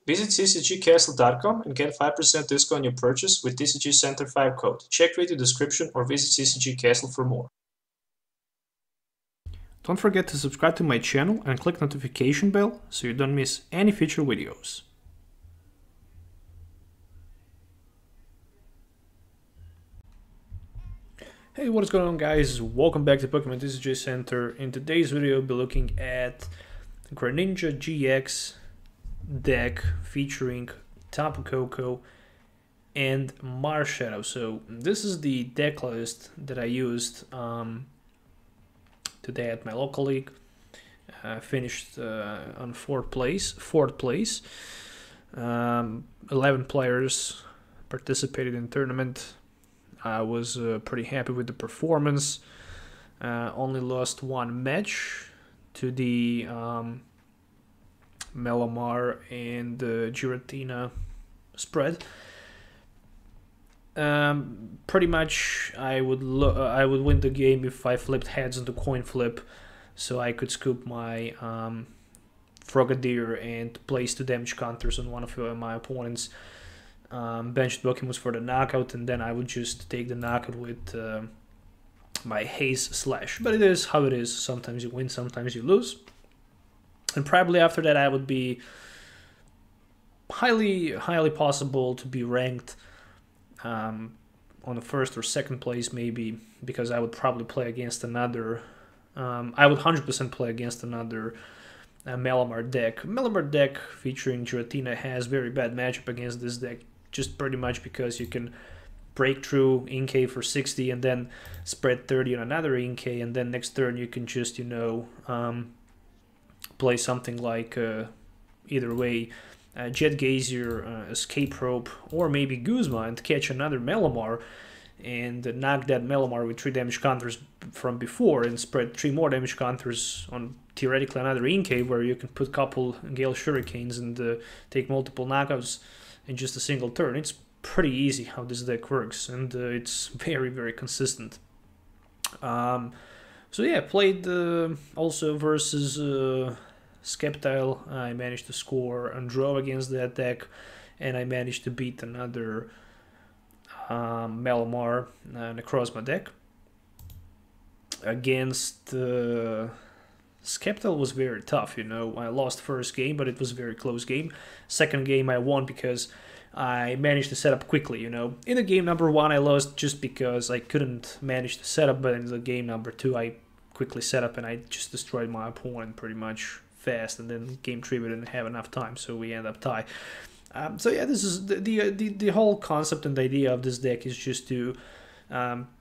Visit CCGcastle.com and get 5% discount on your purchase with TCG Center 5 code. Check video description or visit CCG Castle for more. Don't forget to subscribe to my channel and click notification bell so you don't miss any future videos. Hey, what is going on, guys? Welcome back to Pokemon TCG Center. In today's video, we'll be looking at Greninja-GX deck featuring Tapu Koko and Marshadow. So this is the deck list that I used today at my local league. Finished on fourth place. 11 players participated in the tournament. I was pretty happy with the performance. Only lost one match to the Melamar and Giratina spread. Pretty much, I would win the game if I flipped heads on the coin flip, so I could scoop my Frogadier and place 2 damage counters on one of my opponents. Benched Pokémon for the knockout, and then I would just take the knockout with my Haze Slash. But it is how it is. Sometimes you win, sometimes you lose. And probably after that, I would be highly possible to be ranked on the first or second place, maybe, because I would probably play against another. I would 100% play against another Melamar deck. Melamar deck featuring Giratina has very bad matchup against this deck, just pretty much because you can break through Inkay for 60 and then spread 30 on another Inkay, and then next turn you can just, play something like, either way, Jet Gazier, Escape Rope, or maybe Guzma and catch another Melamar and knock that Melamar with 3 damage counters from before and spread 3 more damage counters on theoretically another Inkay, where you can put a couple Gale Shurikens and take multiple knockouts in just a single turn. It's pretty easy how this deck works, and it's very consistent. So yeah, played also versus Sceptile. I managed to score and draw against that deck, and I managed to beat another Melamar across my deck. Against Sceptile was very tough, I lost first game, but it was a very close game. Second game I won because I managed to set up quickly, In the game number 1 I lost just because I couldn't manage to set up, but in the game number 2 I quickly set up and I just destroyed my opponent pretty much fast, and then game 3 we didn't have enough time, so we end up tie. So yeah, this is the whole concept and the idea of this deck is just to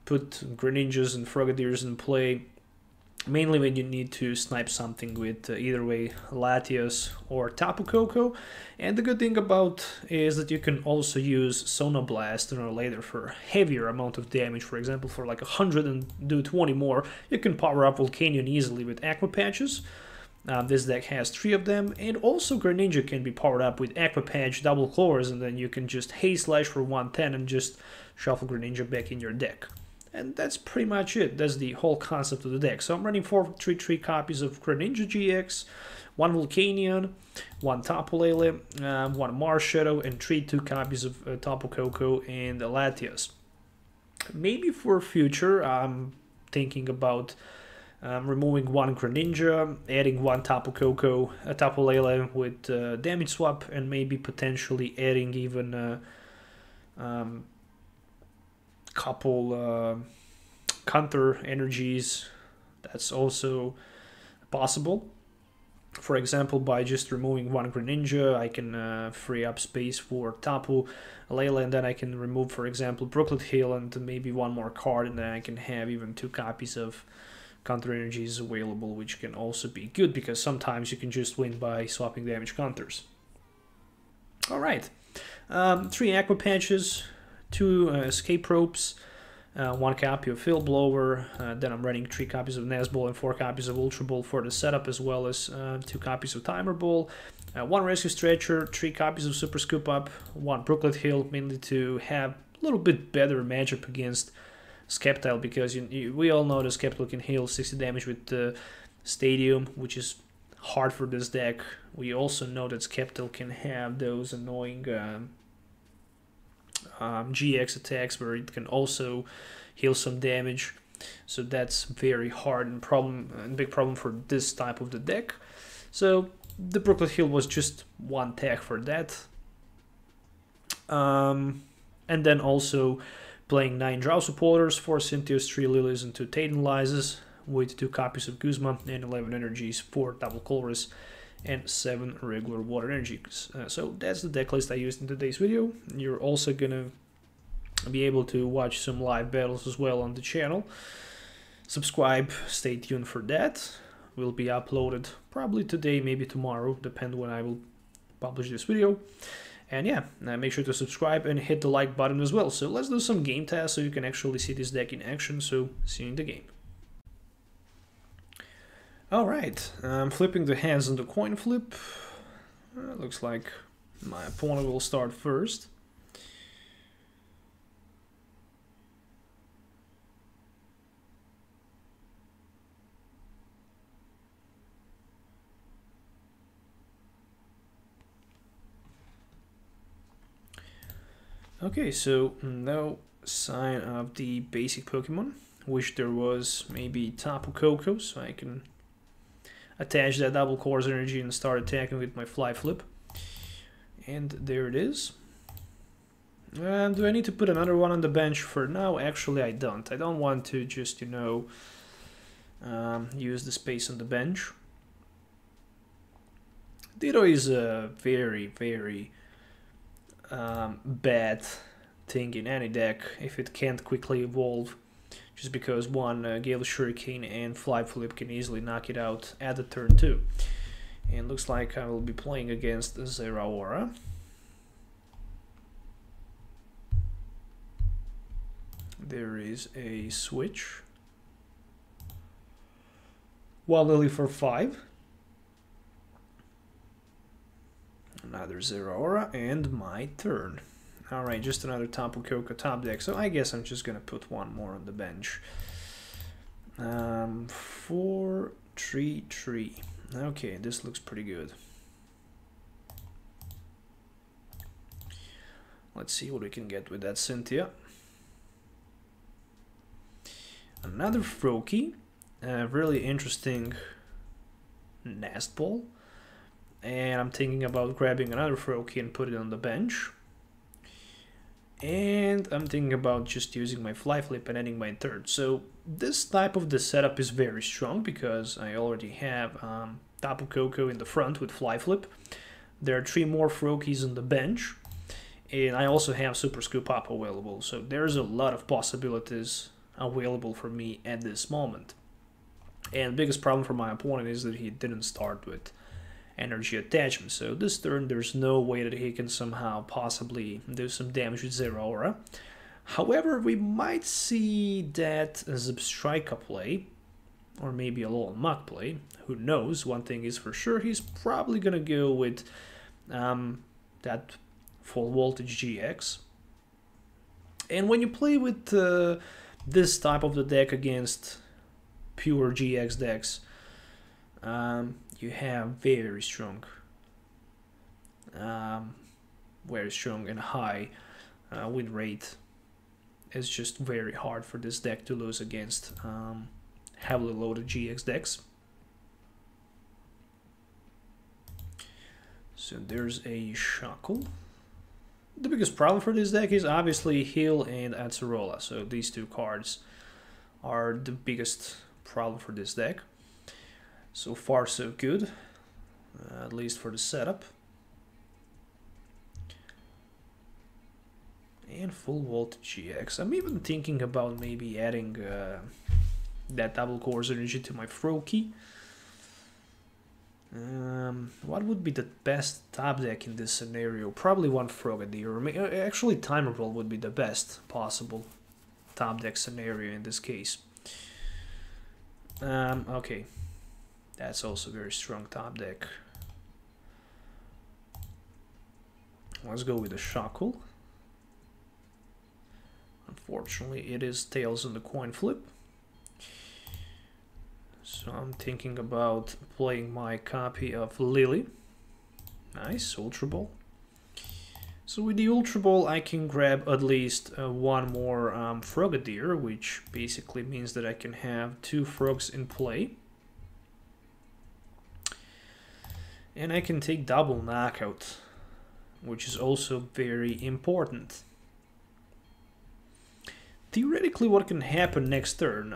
put Greninjas and Frogadiers in play, mainly when you need to snipe something with either way Latios or Tapu Koko. And the good thing about is that you can also use Sonoblast later for heavier amount of damage. For example, for like 100 and do 20 more, you can power up Volcanion easily with Aqua Patches. This deck has 3 of them, and also Greninja can be powered up with Aqua Patch, Double Claws, and then you can just Haze Slash for 110 and just shuffle Greninja back in your deck. And that's pretty much it. That's the whole concept of the deck. So I'm running 3 copies of Greninja-GX, 1 Volcanion, 1 Tapu Lele, 1 Marshadow, and 2 copies of Tapu Koko and Latios. Maybe for future, I'm thinking about removing 1 Greninja, adding 1 Tapu Koko, a Tapu Lele with damage swap, and maybe potentially adding even couple counter energies. That's also possible. For example, by just removing 1 Greninja, I can free up space for Tapu Lele, and then I can remove, for example, Brooklet Hill and maybe 1 more card, and then I can have even 2 copies of counter energies available, which can also be good because sometimes you can just win by swapping damage counters. Alright, 3 Aqua Patches, 2 Escape Ropes, 1 copy of Field Blower, then I'm running 3 copies of Nazball and 4 copies of Ultra Ball for the setup, as well as 2 copies of Timer Ball, 1 Rescue Stretcher, 3 copies of Super Scoop Up, 1 Brooklet Hill, mainly to have a little bit better matchup against Sceptile, because we all know that Sceptile can heal 60 damage with Stadium, which is hard for this deck. We also know that Skeptile can have those annoying GX attacks where it can also heal some damage. So that's very hard and big problem for this type of the deck. So the Brooklet Hill was just one tag for that. And then also playing 9 Drow supporters, 4 Cynthias, 3 Lilies, and 2 Titanializes, with 2 copies of Guzma and 11 energies, 4 double colors, and 7 regular water energies. So that's the deck list I used in today's video. You're also gonna be able to watch some live battles as well on the channel. Subscribe, stay tuned for that. Will be uploaded probably today, maybe tomorrow, depend when I will publish this video. And yeah, make sure to subscribe and hit the like button as well. So let's do some game tests so you can actually see this deck in action. So see you in the game. Alright, I'm flipping the hands on the coin flip. Looks like my opponent will start first. Okay, so no sign of the basic Pokemon. Wish there was maybe Tapu Koko, so I can attach that double course energy and start attacking with my fly flip. And there it is. Do I need to put another one on the bench for now? Actually, I don't. I don't want to just, you know, use the space on the bench. Ditto is a very, very bad thing in any deck if it can't quickly evolve, just because one Gale Shuriken and Fly Flip can easily knock it out at the turn 2. And looks like I will be playing against Zeraora. There is a switch. Wild Lily for 5. Another Zeraora, and my turn. Alright, just another Tapu Koko top deck, so I guess I'm just gonna put one more on the bench. 4, 3, 3. Okay, this looks pretty good. Let's see what we can get with that Cynthia. Another Froakie, really interesting Nest Ball. And I'm thinking about grabbing another Froakie and put it on the bench. And I'm thinking about just using my fly flip and ending my third. So this type of the setup is very strong because I already have Tapu Koko in the front with fly flip. There are 3 more Froakies on the bench. And I also have Super Scoop Up available. So there's a lot of possibilities available for me at this moment. And the biggest problem for my opponent is that he didn't start with energy attachment, so this turn there's no way that he can somehow possibly do some damage with Zeraora. However, we might see that Zebstrika play, or maybe a little Muk play, who knows. One thing is for sure, he's probably gonna go with that full voltage GX. And when you play with this type of the deck against pure GX decks, you have very strong and high win rate. It's just very hard for this deck to lose against heavily loaded GX decks. So there's a Shackle. The biggest problem for this deck is obviously Heal and Acerola. So these 2 cards are the biggest problem for this deck. So far so good, at least for the setup. And full voltage GX. I'm even thinking about maybe adding that double course energy to my Froakie. What would be the best top deck in this scenario? Probably one Frogadier, or actually Timer Roll would be the best possible top deck scenario in this case. Okay. That's also a very strong top deck. Let's go with the Shackle. Unfortunately, it is tails on the coin flip. So So I'm thinking about playing my copy of Lillie. Nice, Ultra Ball. So with the Ultra Ball I can grab at least one more Frogadier, which basically means that I can have 2 frogs in play. And I can take double knockout, which is also very important. Theoretically, what can happen next turn?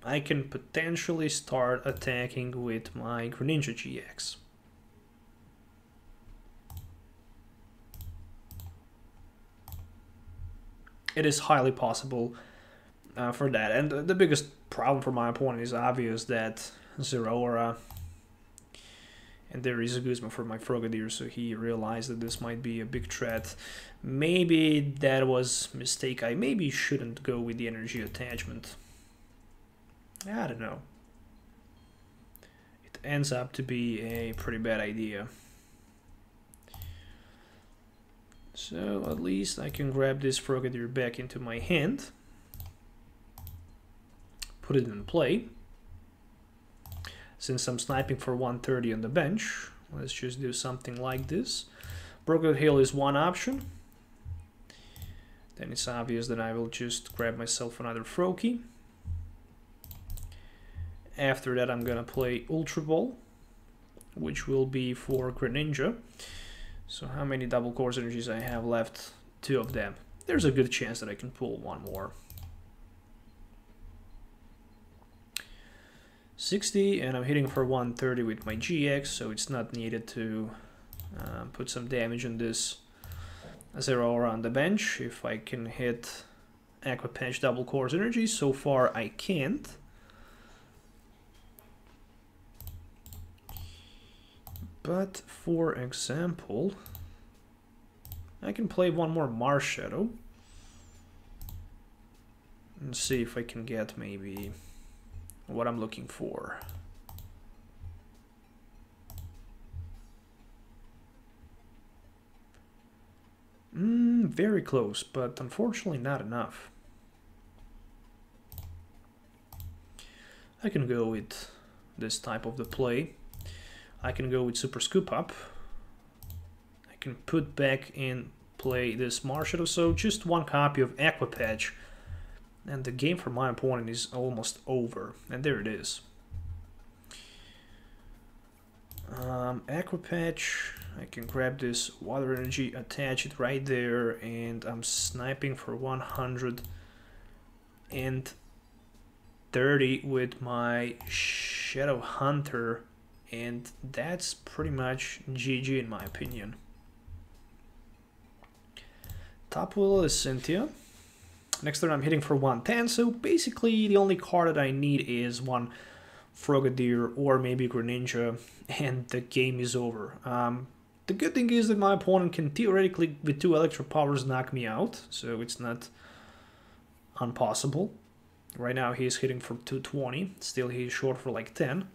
I can potentially start attacking with my Greninja-GX. It is highly possible for that. And the biggest problem for my opponent is obvious, that Zeraora, and there is a Guzma for my Frogadier, so he realized that this might be a big threat. Maybe that was a mistake. I maybe shouldn't go with the energy attachment. I don't know. It ends up to be a pretty bad idea. So at least I can grab this Frogadier back into my hand, put it in play. Since I'm sniping for 130 on the bench, let's just do something like this. Brooklet Hill is one option. Then it's obvious that I will just grab myself another Froakie. After that I'm gonna play Ultra Ball, which will be for Greninja. So how many double course energies I have left? 2 of them. There's a good chance that I can pull one more. 60, and I'm hitting for 130 with my GX, so it's not needed to put some damage on this Zeraora on the bench. If I can hit Aqua Patch double course energy, so far I can't. But for example, I can play one more Marshadow and see if I can get maybe what I'm looking for. Very close, but unfortunately not enough. I can go with this type of the play. I can go with Super Scoop Up. I can put back in play this Marshadow, so just one copy of Aqua Patch, and the game for my opponent is almost over. And there it is. Aqua Patch, I can grab this Water Energy, attach it right there, and I'm sniping for 130 with my Shadow Hunter, and that's pretty much GG in my opinion. Tapu Lele is Cynthia. Next turn I'm hitting for 110, so basically the only card that I need is one Frogadier or maybe Greninja, and the game is over. The good thing is that my opponent can theoretically, with 2 Electro Powers, knock me out, so it's not impossible. Right now he's hitting for 220, still he's short for like 10.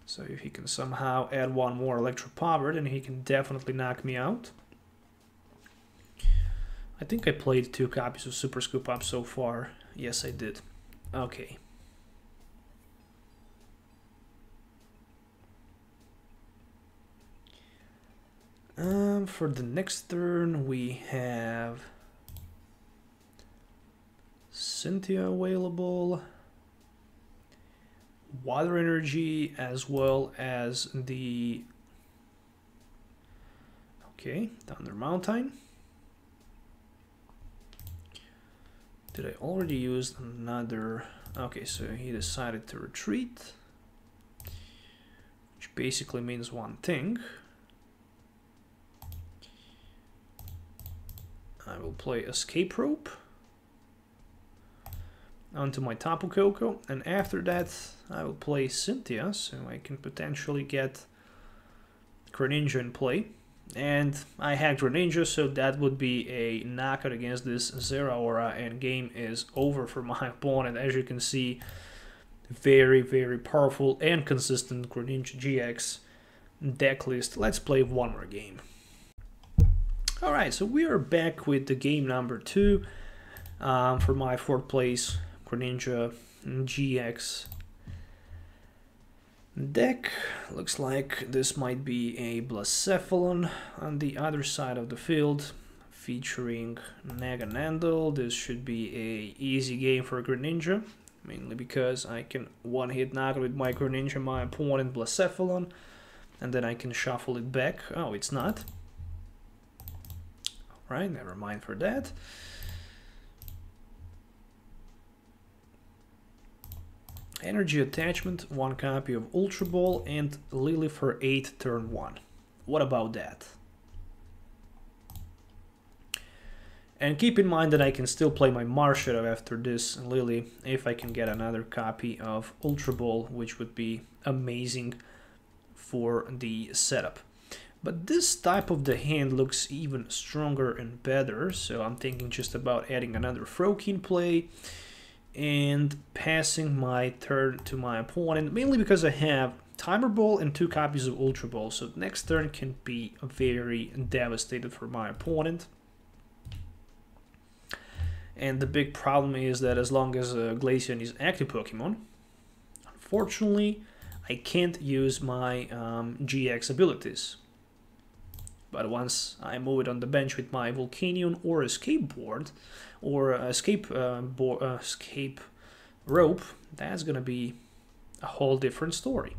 So if he can somehow add one more Electro Power, then he can definitely knock me out. I think I played 2 copies of Super Scoop Up so far. Yes, I did. Okay. For the next turn, we have Cynthia available, Water Energy, as well as the Thunder Mountain. Did I already use another? Okay, so he decided to retreat, which basically means one thing. I will play Escape Rope onto my Tapu Koko, and after that I will play Cynthia, so I can potentially get Greninja in play. And I had Greninja, so that would be a knockout against this Zeraora, and game is over for my opponent. As you can see, very, very powerful and consistent Greninja-GX deck list. Let's play one more game. Alright, so we are back with the game number 2 for my 4th place Greninja-GX Deck looks like this might be a Blacephalon on the other side of the field, featuring Naganandel. This should be a easy game for Greninja, mainly because I can one-hit knock with my Greninja my opponent Blacephalon, and then I can shuffle it back. Oh, it's not. Alright, never mind for that. Energy attachment, 1 copy of Ultra Ball, and Lillie for 8 turn 1. What about that? And keep in mind that I can still play my Marshadow after this Lillie if I can get another copy of Ultra Ball, which would be amazing for the setup. But this type of the hand looks even stronger and better, so I'm thinking just about adding another Froakie in play and passing my turn to my opponent, mainly because I have Timer Ball and 2 copies of Ultra Ball, so next turn can be very devastated for my opponent. And the big problem is that as long as Glaceon is active Pokemon, unfortunately, I can't use my GX abilities. But once I move it on the bench with my Volcanion or Escape Board, or Escape Rope, that's gonna be a whole different story.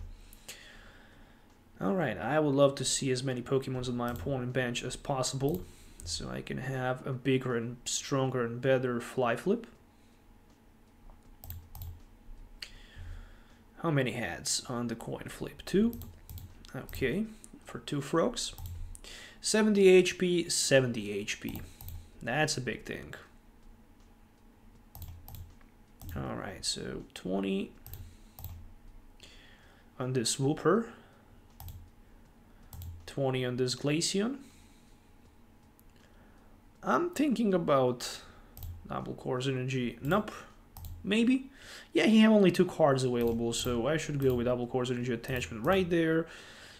Alright, I would love to see as many Pokemons on my opponent bench as possible, so I can have a bigger and stronger and better fly flip. How many heads on the coin flip? 2. Okay, for 2 Frogs. 70 HP, 70 HP. That's a big thing. Alright, so 20 on this Wooper. 20 on this Glaceon. I'm thinking about Double Course Energy. Nope. Maybe. Yeah, he have only 2 cards available, so I should go with Double Course Energy attachment right there,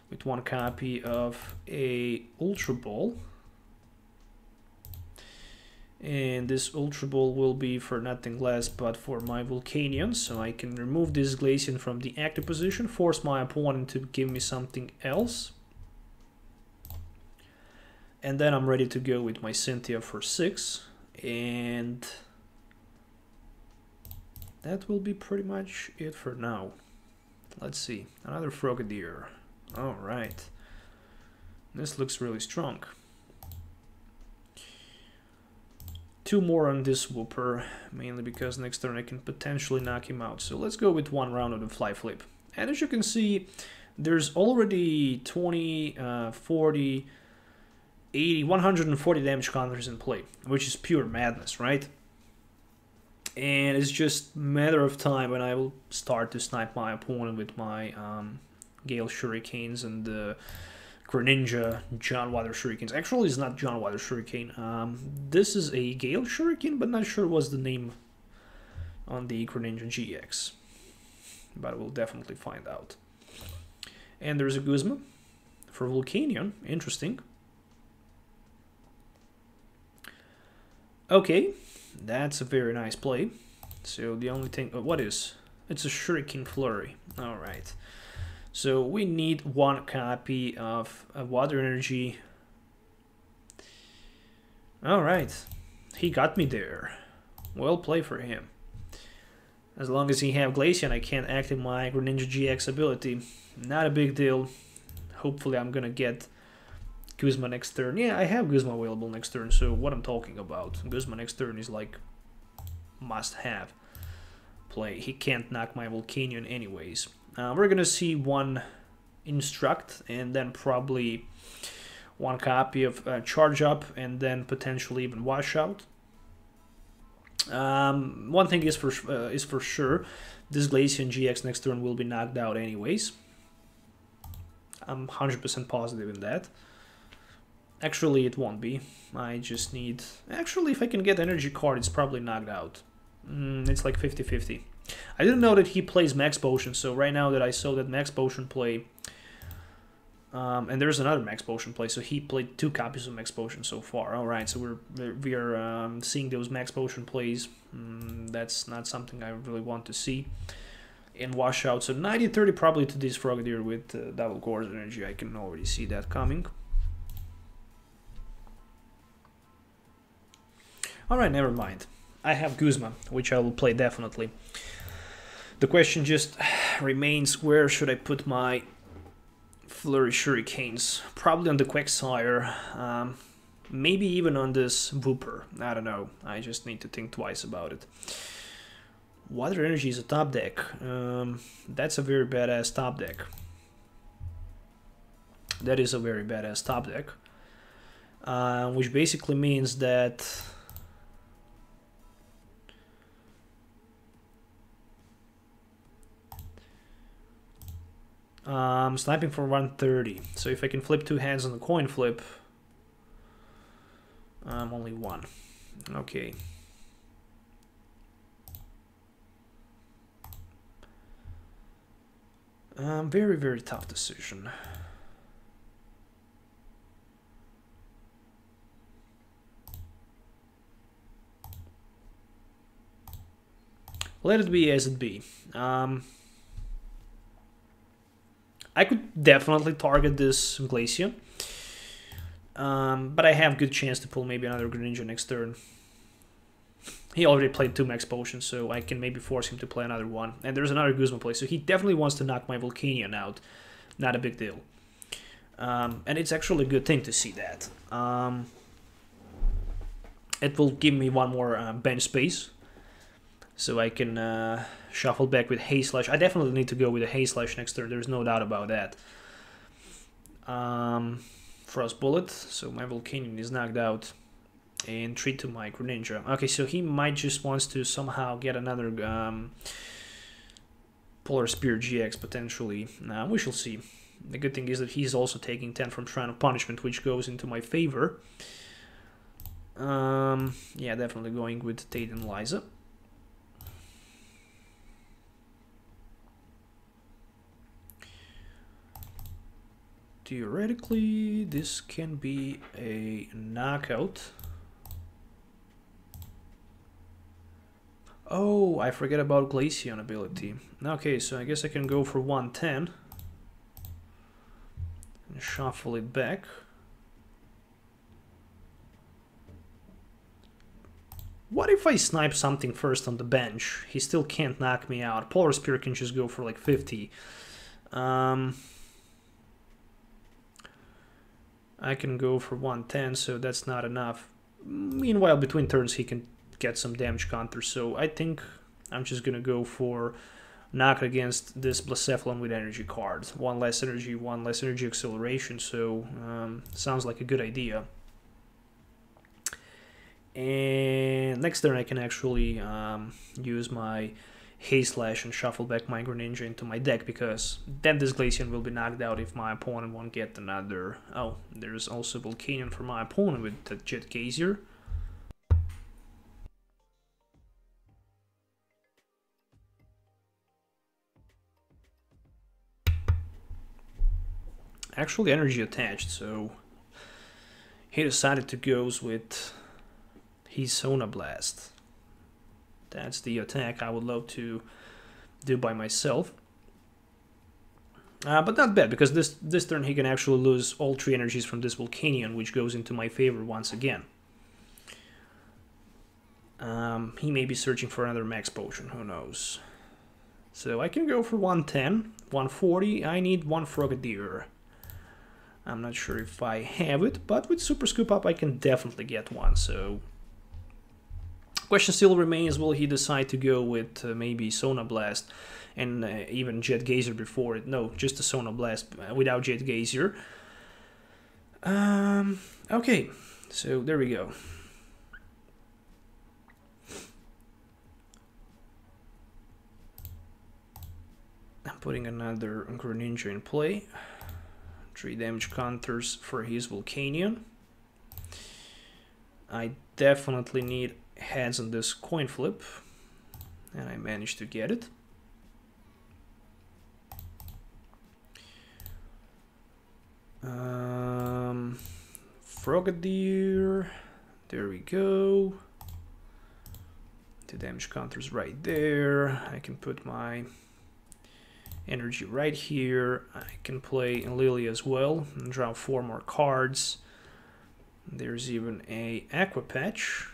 with 1 copy of a Ultra Ball. And this Ultra Ball will be for nothing less but for my Volcanion, so I can remove this Glaceon from the active position, force my opponent to give me something else. And then I'm ready to go with my Cynthia for 6, and that will be pretty much it for now. Let's see, another Frogadier. Alright, this looks really strong. 2 more on this Wooper, mainly because next turn I can potentially knock him out. So let's go with 1 round of the Fly Flip. And as you can see, there's already 20, 40, 80, 140 damage counters in play, which is pure madness, right? And it's just a matter of time when I will start to snipe my opponent with my Gale Shurikens and the Greninja John Water Shurikens. Actually, it's not John Water Shuriken. This is a Gale Shuriken, but not sure what's the name on the Greninja-GX. But we'll definitely find out. And there's a Guzma for Volcanion. Interesting. Okay, that's a very nice play. So the only thing... what is? It's a Shuriken Flurry. Alright. So we need 1 copy of Water Energy. Alright. He got me there. Well played for him. As long as he have Glaceon, I can't activate my Greninja-GX ability. Not a big deal. Hopefully I'm gonna get Guzma next turn. Yeah, I have Guzma available next turn, so what I'm talking about. Guzma next turn is like must-have play. He can't knock my Volcanion anyways. We're gonna see 1 Instruct, and then probably 1 copy of Charge Up, and then potentially even Washout. One thing is for sure, this Glaceon GX next turn will be knocked out anyways. I'm 100% positive in that. Actually, it won't be. I just need... Actually, if I can get Energy card, it's probably knocked out. It's like 50-50. I didn't know that he plays Max Potion, so right now that I saw that Max Potion play... and there's another Max Potion play, so he played 2 copies of Max Potion so far. Alright, so we're seeing those Max Potion plays. That's not something I really want to see. and wash out. So 90-30 probably to this Frogadier with double course energy. I can already see that coming. Alright, never mind. I have Guzma, which I will play definitely. The question just remains, where should I put my Flurry Shurikens? Probably on the Quagsire, maybe even on this Wooper. I don't know, I just need to think twice about it. Water Energy is a top deck. That's a very badass top deck. That is a very badass top deck. Which basically means that sniping for 130. So if I can flip 2 hands on the coin flip, only 1. Okay. Very, very tough decision. Let it be as it be. I could definitely target this Glaceon, but I have good chance to pull maybe another Greninja next turn. He already played 2 max potions, so I can maybe force him to play another one. And there's another Guzma play, so he definitely wants to knock my Volcanion out. Not a big deal. And it's actually a good thing to see that. It will give me one more bench space, so I can shuffle back with Haze Slash. I definitely need to go with a Haze Slash next turn, there's no doubt about that. Frost Bullet, so my Volcanion is knocked out. And treat to my Greninja. Okay, so he might just wants to somehow get another Polar Spear GX potentially. We shall see. The good thing is that he's also taking 10 from Shrine of Punishment, which goes into my favor. Yeah, definitely going with Tate and Liza. Theoretically, this can be a knockout. Oh, I forget about Glaceon ability. Okay, so I guess I can go for 110 and shuffle it back. What if I snipe something first on the bench? He still can't knock me out. Polar Spear can just go for like 50. I can go for 110, so that's not enough. Meanwhile, between turns he can get some damage counter, so I think I'm just gonna go for knock against this Blacephalon with energy cards. One less energy acceleration, so sounds like a good idea. And next turn I can actually use my Haze Slash and shuffle back my Greninja into my deck, because then this Glaceon will be knocked out if my opponent won't get another... Oh, there's also Volcanion for my opponent with the Jet Gazer. Actually energy attached, so he decided to go with his Sona Blast. That's the attack I would love to do by myself. But not bad, because this turn he can actually lose all 3 energies from this Volcanion, which goes into my favor once again. He may be searching for another max potion, who knows. So I can go for 110, 140, I need 1 Frogadier. I'm not sure if I have it, but with Super Scoop Up I can definitely get one, so... Question still remains, will he decide to go with maybe Sona Blast and even Jet Gazer before it? No, just a Sona Blast without Jet Gazer. Okay, so there we go. I'm putting another Greninja in play. 3 damage counters for his Volcanion. I definitely need heads on this coin flip, and I managed to get it. Frogadier, there we go. 2 damage counters right there. I can put my energy right here. I can play Lillie as well and draw 4 more cards. There's even a Aqua Patch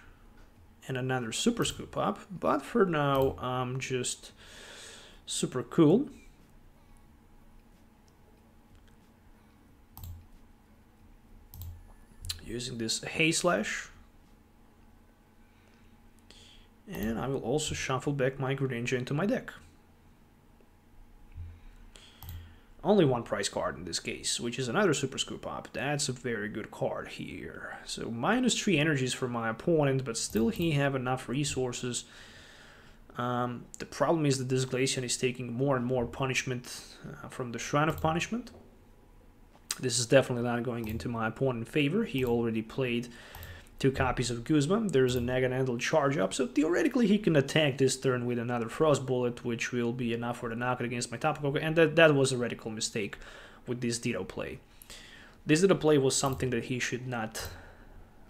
and another Super Scoop Up, but for now I'm just super cool. Using this Hay Slash. And I will also shuffle back my Greninja into my deck. Only 1 prize card in this case, which is another Super Scoop Up. That's a very good card here. So -3 energies for my opponent, but still he have enough resources. The problem is that this Glaceon is taking more and more punishment from the Shrine of Punishment. This is definitely not going into my opponent's favor. He already played 2 copies of Guzma. There's a Naganadel charge up, so theoretically he can attack this turn with another Frost Bullet, which will be enough for the knockout against my Tapu Koko, and that was a radical mistake with this Ditto play. This Ditto play was something that he should not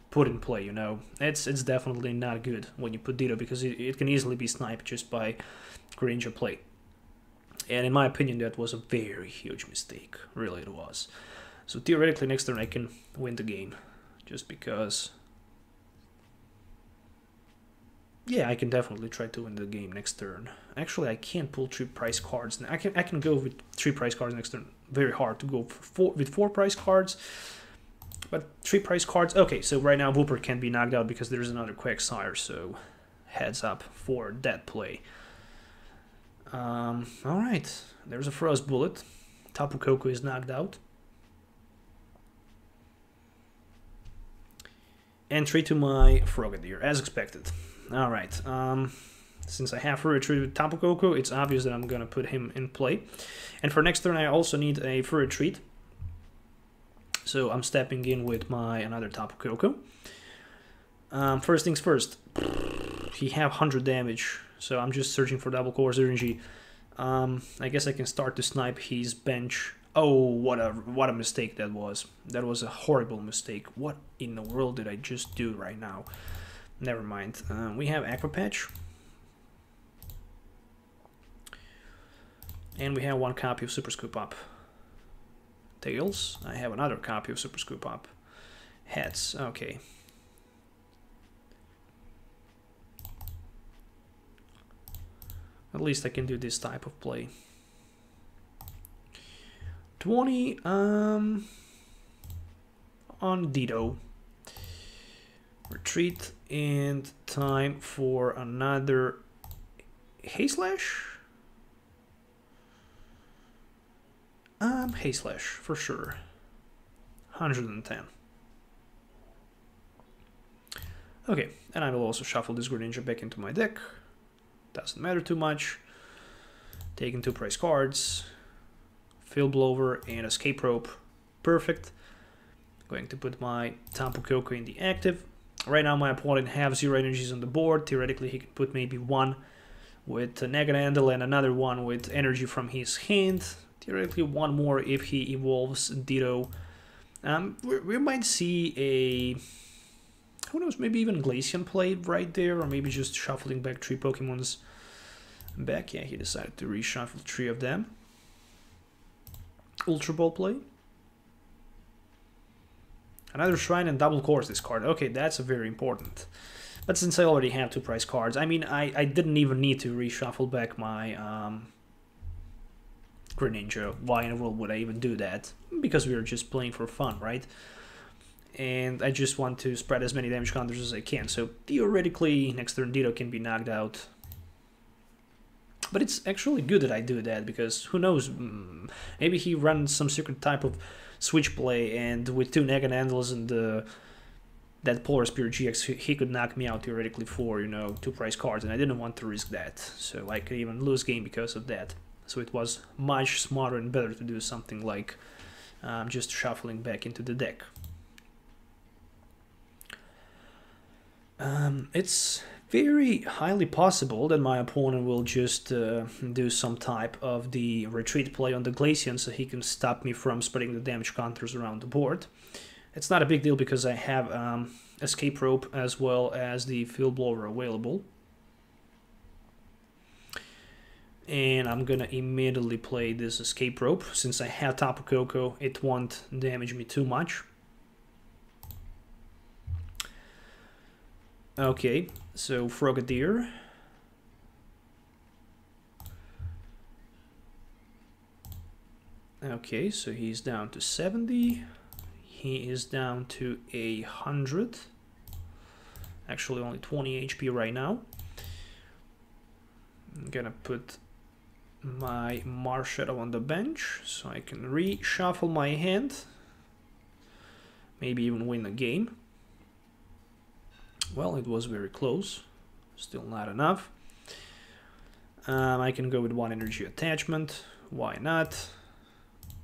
put in play, you know. It's definitely not good when you put Ditto, because it can easily be sniped just by Greninja play. And in my opinion, that was a very huge mistake. Really, it was. So theoretically, next turn I can win the game, just because... Yeah, I can definitely try to win the game next turn. Actually, I can't pull 3 prize cards. I can go with 3 prize cards next turn. Very hard to go with 4 prize cards. But 3 prize cards... Okay, so right now Wooper can be knocked out because there's another Quagsire, so heads up for that play. Alright, there's a Frost Bullet. Tapu Koko is knocked out. Entry to my Frogadier, as expected. Alright, since I have retreat with Tapu Koko, it's obvious that I'm gonna put him in play. And for next turn I also need a Fur Retreat. So I'm stepping in with my another Tapu Koko. First things first, he have 100 damage, so I'm just searching for double core synergy. I guess I can start to snipe his bench. Oh, what a mistake that was. That was a horrible mistake. What in the world did I just do right now? Never mind. We have Aqua Patch. And we have 1 copy of Super Scoop Up. Tails. I have another copy of Super Scoop Up. Heads. Okay. At least I can do this type of play. 20 on Ditto. Retreat, and time for another Hay Slash? Hay Slash, for sure. 110. Okay, and I will also shuffle this Greninja back into my deck. Doesn't matter too much. Taking 2 prize cards. Field Blower and Escape Rope. Perfect. Going to put my Tapu Koko in the active. Right now my opponent have 0 energies on the board. Theoretically he could put maybe 1 with Naganadel and another 1 with energy from his hand. Theoretically 1 more if he evolves Ditto. We might see a... who knows, maybe even Glaceon play right there, or maybe just shuffling back 3 Pokemons back. Yeah, he decided to reshuffle 3 of them. Ultra Ball play. Another Shrine and double cores this card. Okay, that's very important. But since I already have 2 prize cards, I mean, I didn't even need to reshuffle back my Greninja. Why in the world would I even do that? Because we were just playing for fun, right? And I just want to spread as many damage counters as I can. So theoretically, next turn Ditto can be knocked out. But it's actually good that I do that, because who knows, maybe he runs some secret type of switch play, and with 2 Naganadels and that Polar Spirit GX, he could knock me out theoretically for, you know, 2 prize cards, and I didn't want to risk that. So I could even lose game because of that. So it was much smarter and better to do something like just shuffling back into the deck. It's very highly possible that my opponent will just do some type of the retreat play on the Glaceon so he can stop me from spreading the damage counters around the board. It's not a big deal because I have Escape Rope as well as the Field Blower available. And I'm gonna immediately play this escape rope. Since I have Tapu Koko, it won't damage me too much. Okay, so Frogadier. Okay, so he's down to 70. He is down to 100. Actually, only 20 HP right now. I'm gonna put my Marshadow on the bench so I can reshuffle my hand. Maybe even win the game. Well, it was very close. Still not enough. I can go with 1 energy attachment. Why not?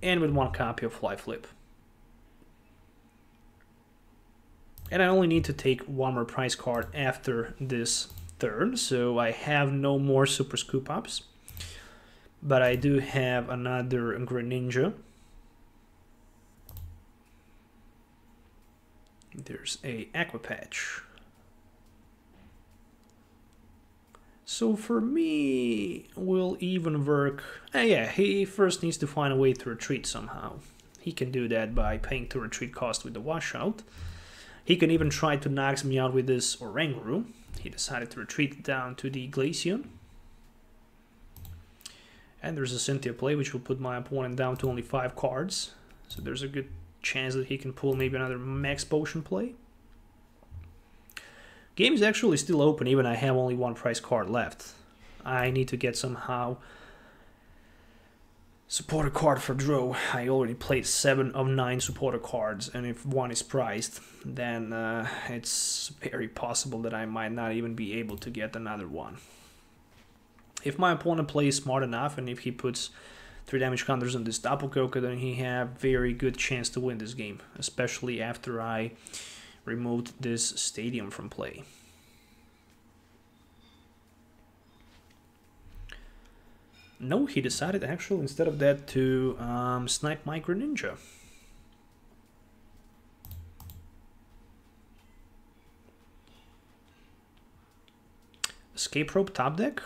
And with 1 copy of Fly Flip. And I only need to take 1 more prize card after this turn, so I have no more Super Scoop Ups. But I do have another Greninja. There's a Aqua Patch. So for me, will even work. Yeah, he first needs to find a way to retreat somehow. He can do that by paying 2 retreat cost with the washout. He can even try to knock me out with this Oranguru. He decided to retreat down to the Glaceon. And there's a Cynthia play, which will put my opponent down to only 5 cards. So there's a good chance that he can pull maybe another Max Potion play. Game is actually still open, even I have only 1 prize card left. I need to get somehow supporter card for draw. I already played 7 of 9 supporter cards, and if 1 is prized, then it's very possible that I might not even be able to get another one. If my opponent plays smart enough, and if he puts 3 damage counters on this Tapu Koko, then he have very good chance to win this game, especially after I removed this stadium from play. No, he decided actually instead of that to snipe my Greninja. Escape Rope top deck.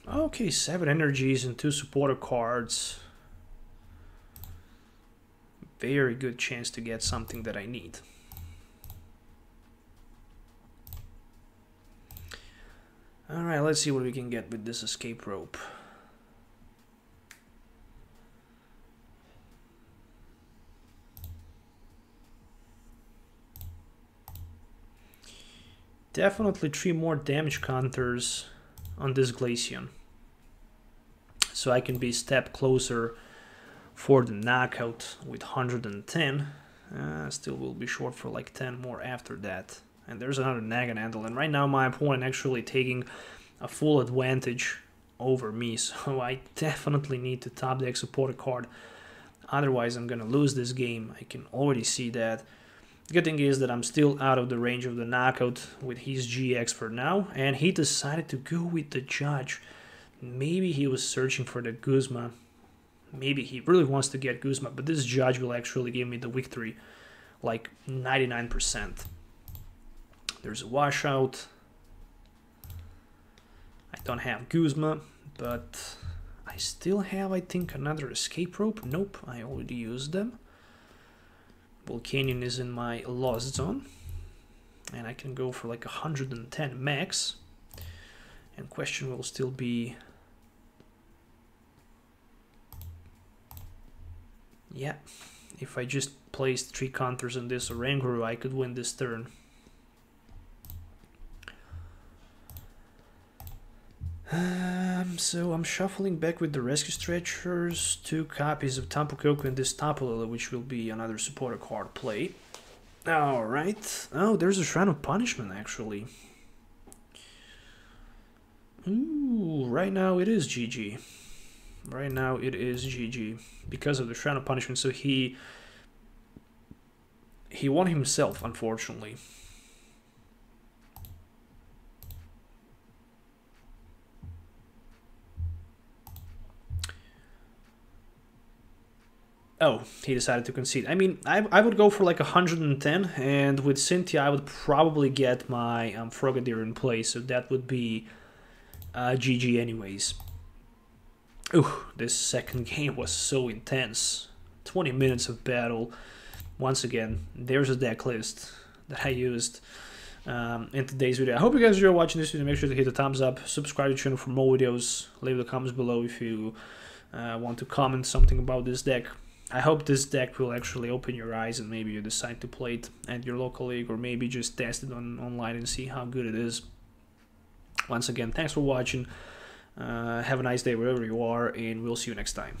Okay, 7 energies and 2 supporter cards. Very good chance to get something that I need. Alright, let's see what we can get with this escape rope. Definitely 3 more damage counters on this Glaceon. So I can be a step closer for the knockout with 110. Still will be short for like 10 more after that. And there's another Naganadel, and right now my opponent actually taking a full advantage over me. So I definitely need to top deck supporter card. Otherwise I'm gonna lose this game. I can already see that. The good thing is that I'm still out of the range of the knockout with his GX for now. And he decided to go with the Judge. Maybe he was searching for the Guzma. Maybe he really wants to get Guzma, but this Judge will actually give me the victory, like 99%. There's a washout. I don't have Guzma, but I still have, I think, another escape rope. Nope, I already used them. Volcanion is in my lost zone, and I can go for like 110 max. And question will still be, yeah, if I just placed 3 counters on this Oranguru, I could win this turn. So I'm shuffling back with the Rescue Stretchers, 2 copies of Tapu Koko and this Tapu Lele, which will be another supporter card play. Alright. Oh, there's a Shrine of Punishment actually. Ooh, right now it is GG. Right now it is GG because of the Shrine of Punishment. So he He won himself, unfortunately. Oh, he decided to concede. I mean, I would go for like 110, and with Cynthia, I would probably get my Frogadier in play, so that would be GG anyways. Ooh, this second game was so intense. 20 minutes of battle. Once again, there's a deck list that I used in today's video. I hope you guys enjoy watching this video. Make sure to hit the thumbs up, subscribe to the channel for more videos, leave the comments below if you want to comment something about this deck. I hope this deck will actually open your eyes and maybe you decide to play it at your local league, or maybe just test it online and see how good it is. Once again, thanks for watching. Have a nice day wherever you are, and we'll see you next time.